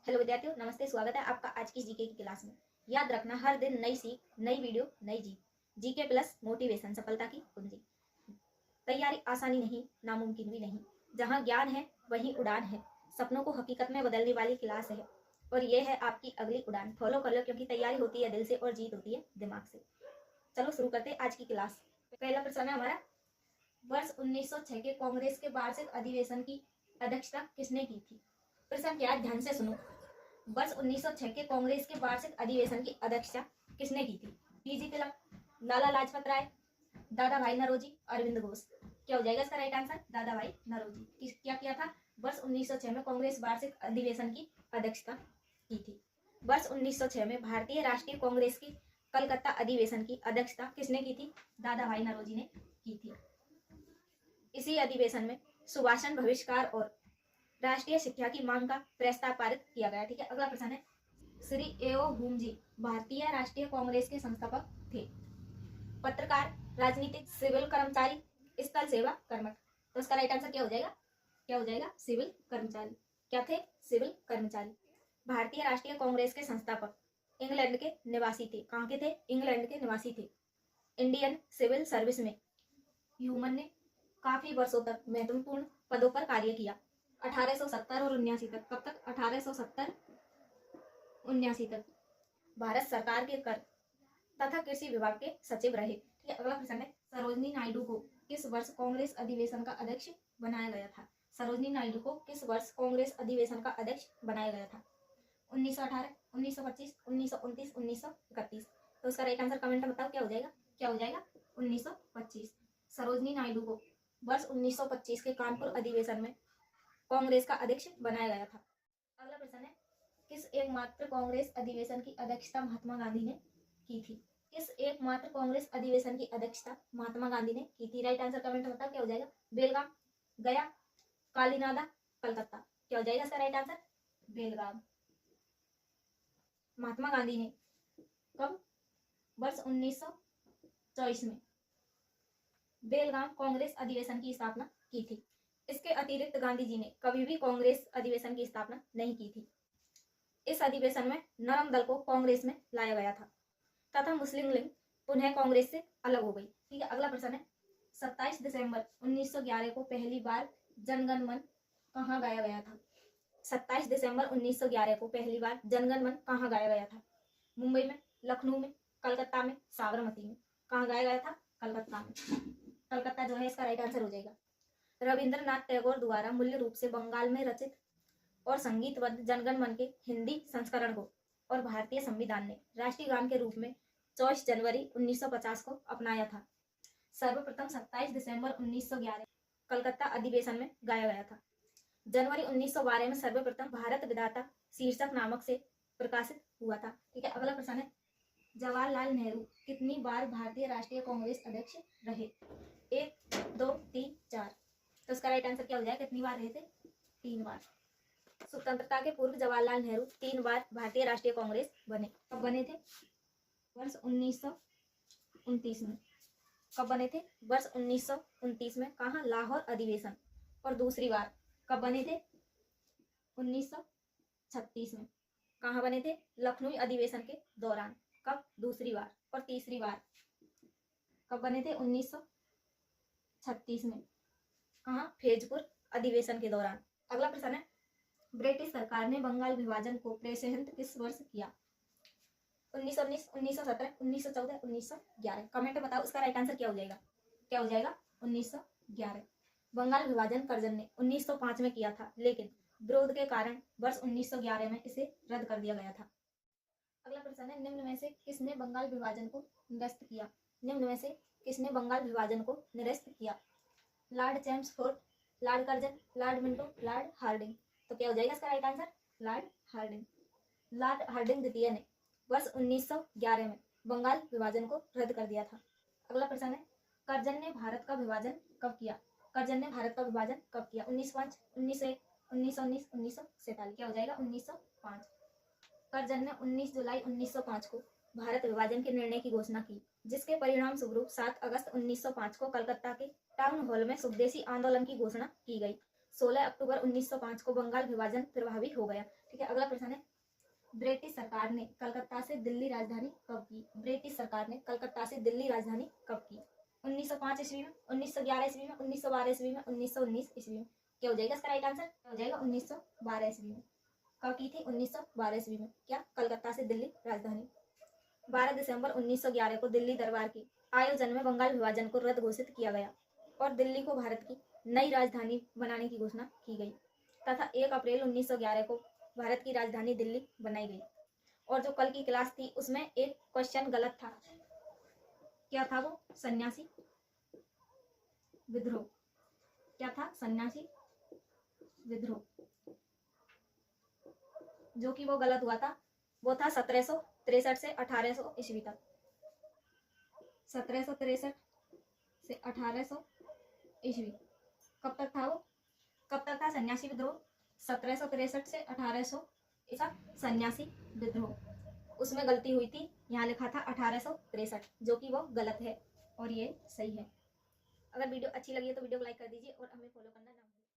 Hello विद्यार्थियों, नमस्ते। स्वागत है आपका आज की जीके की क्लास में। याद रखना, हर दिन नई सीख, नई वीडियो, नई जीत। जीके प्लस मोटिवेशन, सफलता की कुंजी। तैयारी आसानी नहीं, नामुमकिन भी नहीं। जहां ज्ञान है वहीं उड़ान है। सपनों को हकीकत में बदलने वाली क्लास है और ये है आपकी अगली उड़ान। फॉलो कर लो, क्योंकि तैयारी होती है दिल से और जीत होती है दिमाग से। चलो शुरू करते हैं आज की क्लास। पहला प्रश्न है हमारा, वर्ष 1906 के कांग्रेस के वार्षिक अधिवेशन की अध्यक्षता किसने की थी? प्रश्न क्या है, ध्यान से सुनो। वर्ष 1906 के कांग्रेस के वार्षिक अधिवेशन की अध्यक्षता किसने की थी? टीजी तिलक, लाला लाजपत राय, दादा भाई नौरोजी, अरविंद घोष। क्या हो जाएगा इसका राइट आंसर? दादा भाई नौरोजी। क्या किया था? वर्ष 1906 में कांग्रेस वार्षिक अधिवेशन की अध्यक्षता की थी। वर्ष 1906 में भारतीय राष्ट्रीय कांग्रेस की कलकत्ता अधिवेशन की अध्यक्षता किसने की थी? दादा भाई नौरोजी ने की थी। इसी अधिवेशन में सुभाषण बहिष्कार और राष्ट्रीय शिक्षा की मांग का प्रस्ताव पारित किया गया। ठीक है, अगला प्रश्न है, श्री एओ हुमजी भारतीय राष्ट्रीय कांग्रेस के संस्थापक थे। पत्रकार, राजनीतिक, सिविल कर्मचारी, स्थल सेवा, कर्मठ। तो इसका राइट आंसर क्या हो जाएगा? क्या हो जाएगा? सिविल कर्मचारी। क्या थे? सिविल कर्मचारी। भारतीय राष्ट्रीय कांग्रेस के संस्थापक इंग्लैंड के निवासी थे। कहाँ के थे? इंग्लैंड के निवासी थे। इंडियन सिविल सर्विस में ह्यूमन ने काफी वर्षों तक महत्वपूर्ण पदों पर कार्य किया। 1870 और 79 तक। कब तक? 1870 79 तक भारत सरकार के कर तथा कृषि विभाग के सचिव रहे। ठीक है, अगला प्रश्न है, सरोजिनी नायडू को किस वर्ष कांग्रेस अधिवेशन का अध्यक्ष बनाया गया था? सरोजिनी नायडू को किस वर्ष कांग्रेस अधिवेशन का अध्यक्ष बनाया गया था? 1918, 1925, 1929, 1931। तो उसका राइट आंसर कमेंट में बताओ, क्या हो जाएगा? क्या हो जाएगा? 1925। सरोजिनी नायडू को वर्ष 1925 के कानपुर अधिवेशन में कांग्रेस का अध्यक्ष बनाया गया था। अगला प्रश्न है, किस एकमात्र कांग्रेस अधिवेशन की अध्यक्षता महात्मा गांधी ने की थी? किस एकमात्र कांग्रेस अधिवेशन की अध्यक्षता महात्मा गांधी ने की थी? राइट आंसर कमेंट में बताओ, क्या हो जाएगा? बेलगाम, गया, कालीनाडा, कलकत्ता। क्या हो जाएगा इसका राइट आंसर? बेलगाम। महात्मा गांधी ने कब? वर्ष 1924 में बेलगाम कांग्रेस अधिवेशन की स्थापना की थी। इसके अतिरिक्त गांधी जी ने कभी भी कांग्रेस अधिवेशन की स्थापना नहीं की थी। इस अधिवेशन में नरम दल को कांग्रेस में लाया गया था तथा मुस्लिम लीग पुनः कांग्रेस से अलग हो गई। ठीक है, अगला प्रश्न है, 27 दिसंबर 1911 को पहली बार जनगण मन कहाँ गाया गया था? 27 दिसंबर 1911 को पहली बार जनगण मन कहाँ गाया गया था? मुंबई में, लखनऊ में, कलकत्ता में, साबरमती में। कहाँ गाया गया था? कलकत्ता में। कलकत्ता जो है इसका राइट आंसर हो जाएगा। रविंद्रनाथ टैगोर द्वारा मूल्य रूप से बंगाल में रचित और संगीतबद्ध जनगण मन के हिंदी संस्करण को और भारतीय संविधान ने राष्ट्रीय गान के रूप में 24 जनवरी 1950 को अपनाया था। सर्वप्रथम 27 दिसंबर 1911 कलकत्ता अधिवेशन में गाया गया था। जनवरी 1912 में सर्वप्रथम भारत विधाता शीर्षक नामक से प्रकाशित हुआ था। ठीक है, अगला प्रश्न है, जवाहरलाल नेहरू कितनी बार भारतीय राष्ट्रीय कांग्रेस अध्यक्ष रहे? 1, 2, 3, 4। तो इसका राइट आंसर क्या हो जाएगा? कितनी बार रहे थे? 3 बार। स्वतंत्रता के पूर्व जवाहरलाल नेहरू 3 बार भारतीय राष्ट्रीय कांग्रेस बने। कब बने थे? वर्ष 1929 में। कब बने थे? वर्ष 1929 में। कहाँ? लाहौर अधिवेशन। और दूसरी बार कब बने थे? 1936 में। कहाँ बने थे? लखनऊ अधिवेशन के दौरान। कब? दूसरी बार। और तीसरी बार कब बने थे? 1936 में। कहाँ? फैजपुर अधिवेशन के दौरान। अगला प्रश्न है, ब्रिटिश सरकार ने बंगाल विभाजन को प्रेषित किस वर्ष किया? 1919, 1917, 1914, 1911। कमेंट में बताओ इसका राइट आंसर क्या हो जाएगा? क्या हो जाएगा? 1911। बंगाल विभाजन कर्जन ने 1905 में किया था, लेकिन विरोध के कारण वर्ष 1911 में इसे रद्द कर दिया गया था। अगला प्रश्न है, निम्न में से किसने बंगाल विभाजन को निरस्त किया? निम्न में से किसने बंगाल विभाजन को निरस्त किया? Lord Chelmsford, Lord Curzon, Lord Minto, Lord Hardinge. तो क्या हो जाएगा इसका right answer? Lord Hardinge. Lord Hardinge द्वितीय ने वर्ष 1911 में बंगाल विभाजन को रद्द कर दिया था। अगला प्रश्न है, कर्जन ने भारत का विभाजन कब किया? कर्जन ने भारत का विभाजन कब किया? 1905, 1901, 1919, 1947। क्या हो जाएगा? 1905। कर्जन ने 19 जुलाई 1905 को भारत विभाजन के निर्णय की घोषणा की, जिसके परिणाम स्वरूप 7 अगस्त 1905 को कलकत्ता के टाउन हॉल में स्वदेशी आंदोलन की घोषणा की गई। 16 अक्टूबर 1905 को बंगाल विभाजन प्रभावी हो गया। ठीक है, अगला प्रश्न है, ब्रिटिश सरकार ने कलकत्ता से दिल्ली राजधानी कब की? ब्रिटिश सरकार ने कलकत्ता से दिल्ली राजधानी कब की? 1905 ईस्वी में, 1911 ईस्वी में, 1912 ईस्वी में, 1919 ईस्वी में? क्या हो जाएगा इसका राइट आंसर? हो जाएगा 1912 ईस्वी में। कब की थी? 1912 ईस्वी में। क्या? कलकत्ता से दिल्ली राजधानी। 12 दिसंबर 1911 को दिल्ली दरबार के आयोजन में बंगाल विभाजन को रद्द घोषित किया गया और दिल्ली को भारत की नई राजधानी बनाने की घोषणा की गई तथा 1 अप्रैल 1911 को भारत की राजधानी दिल्ली बनाई गई। और जो कल की क्लास थी उसमें एक क्वेश्चन गलत था। क्या था वो? सन्यासी विद्रोह। क्या था? सन्यासी विद्रोह, जो कि वो गलत हुआ था। वो था 1763 से 1800 ईस्वी तक। 1763 से 1800 ईस्वी। कब तक था वो? कब तक था सन्यासी विद्रोह? 1763 से 1800 ईसा सन्यासी विद्रोह। उसमें गलती हुई थी, यहाँ लिखा था 1863, जो कि वो गलत है और ये सही है। अगर वीडियो अच्छी लगी है तो वीडियो को लाइक कर दीजिए और हमें फॉलो करना ना भूलें।